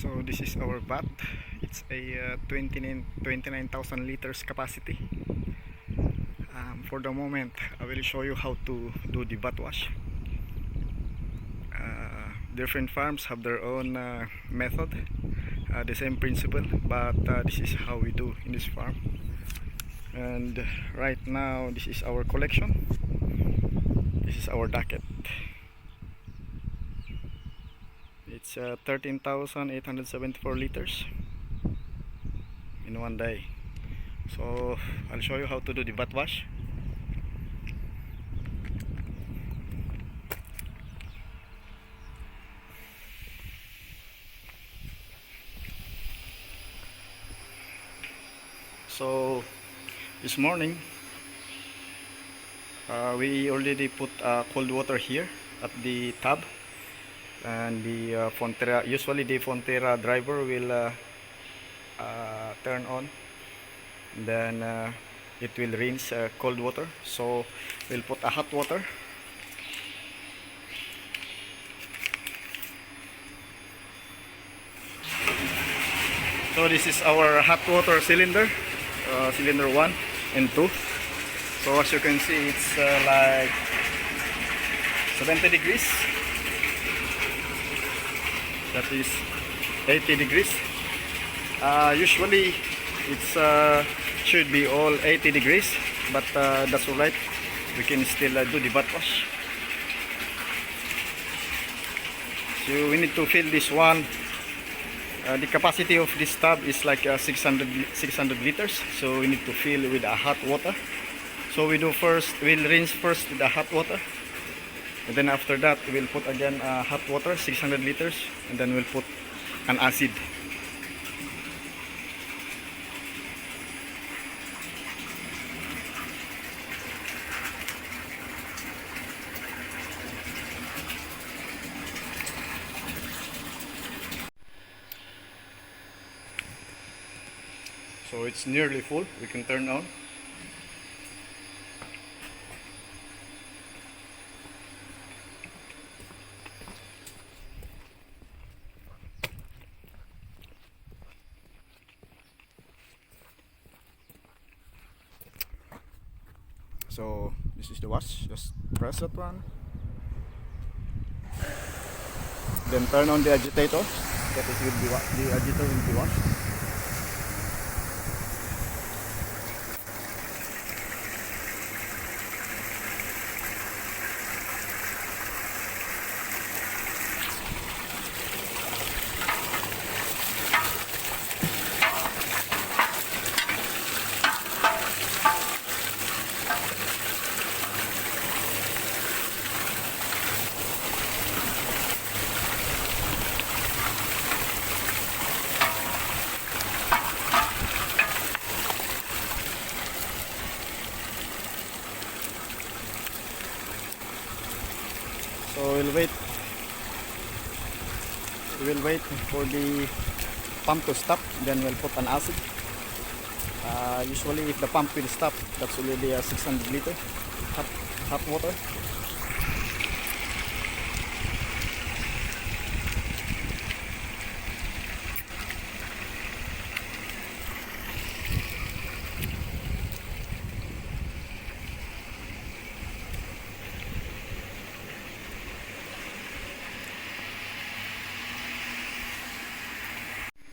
So this is our VAT. It's a 29,000 liters capacity. For the moment, I will show you how to do the VAT wash. Different farms have their own method, the same principle, but this is how we do in this farm. And right now, this is our collection. This is our docket. It's 13,874 liters in one day. So I'll show you how to do the VAT wash. So this morning we already put cold water here at the tub, and the Fonterra, usually the Fonterra driver will turn on, then it will rinse cold water. So we'll put a hot water. So this is our hot water cylinder, cylinder 1 and 2. So as you can see, it's like 70 degrees. That is 80 degrees. Usually it's should be all 80 degrees, but that's alright. We can still do the VAT wash. So we need to fill this one. The capacity of this tub is like 600 liters, so we need to fill with a hot water. So we'll rinse first with the hot water, and then after that we'll put again hot water, 600 liters, and then we'll put an acid. So it's nearly full. We can turn on. So this is the wash. Just press that one. Then turn on the agitator. That it will be the agitator will be washed. So we'll wait for the pump to stop, then we'll put an acid. Usually if the pump will stop, that's already a 600 liter hot water.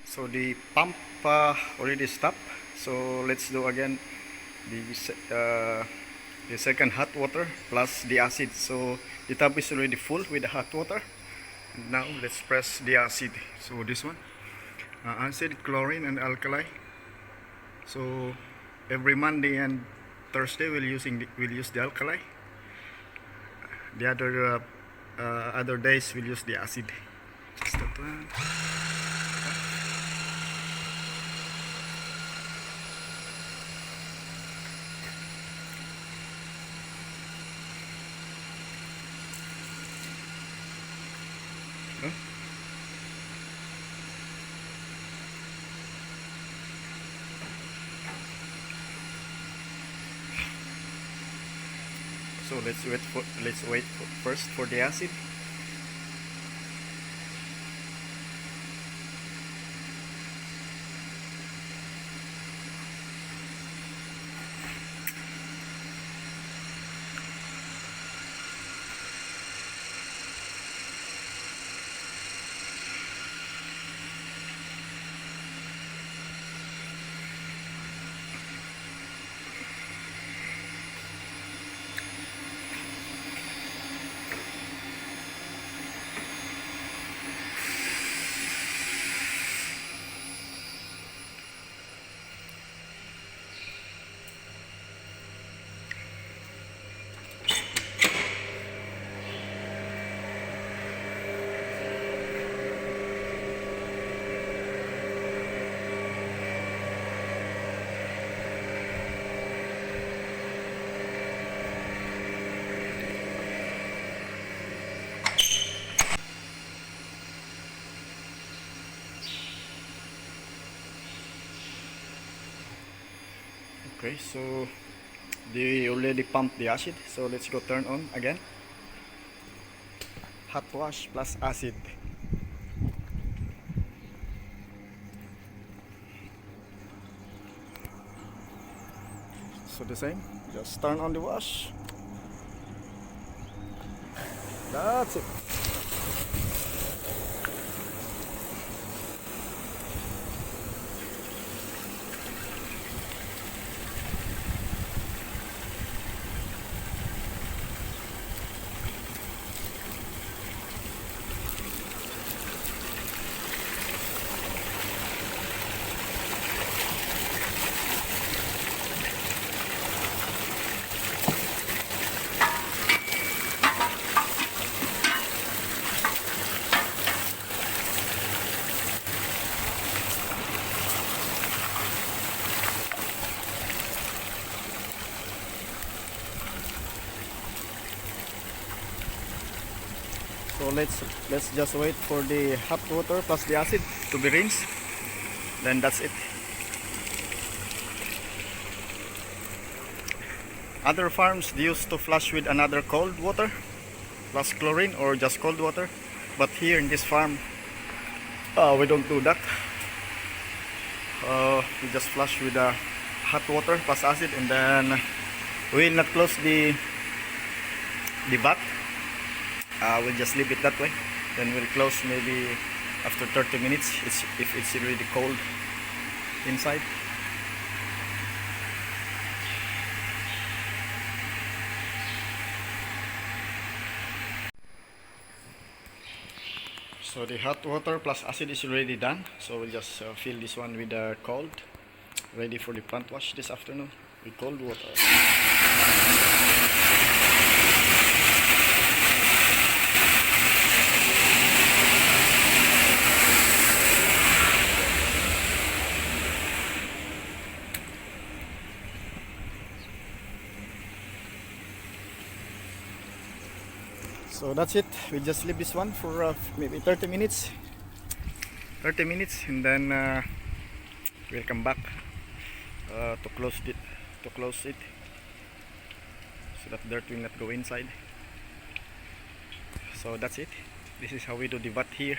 So the pump already stopped. So let's do again the second hot water plus the acid. So the tub is already full with the hot water. Now let's press the acid. So this one, acid, chlorine, and alkali. So every Monday and Thursday we'll use the alkali. The other days we'll use the acid. Just that one. So let's wait first for the acid. Okay, so they already pumped the acid, so let's go turn on again. Hot wash plus acid. So the same, just turn on the wash. That's it. So let's just wait for the hot water plus the acid to be rinsed. Then that's it. Other farms they used to flush with another cold water plus chlorine or just cold water. But here in this farm, we don't do that. We just flush with hot water plus acid, and then we'll not close the VAT. We'll just leave it that way. Then we'll close maybe after 30 minutes if it's really cold inside. So the hot water plus acid is already done. So we'll just fill this one with cold, ready for the plant wash this afternoon with cold water. So that's it. We just leave this one for maybe 30 minutes. 30 minutes, and then we'll come back to close it. So that dirt will not go inside. So that's it. This is how we do the VAT here.